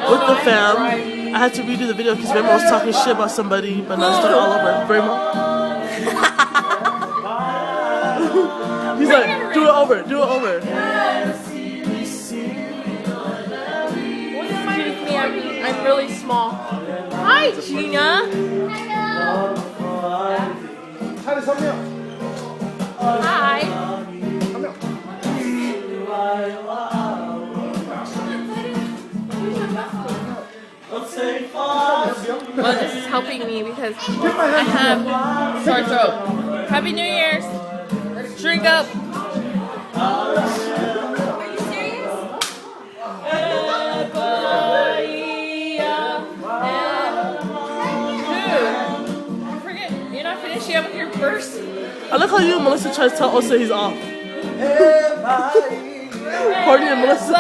with the fam. I had to redo the video because Raymond was talking shit about somebody, but now it's doing it all over. Raymond. He's like, do it over, do it over. Excuse me, I'm really small. Hi, Gina. Hi. Well, this is helping me because I have sore throat. Happy New Year's. Drink up. Are you serious? Dude, forget, you're not finished yet with your verse. I like how you and Melissa try to tell Hosea he's off. Party and Melissa.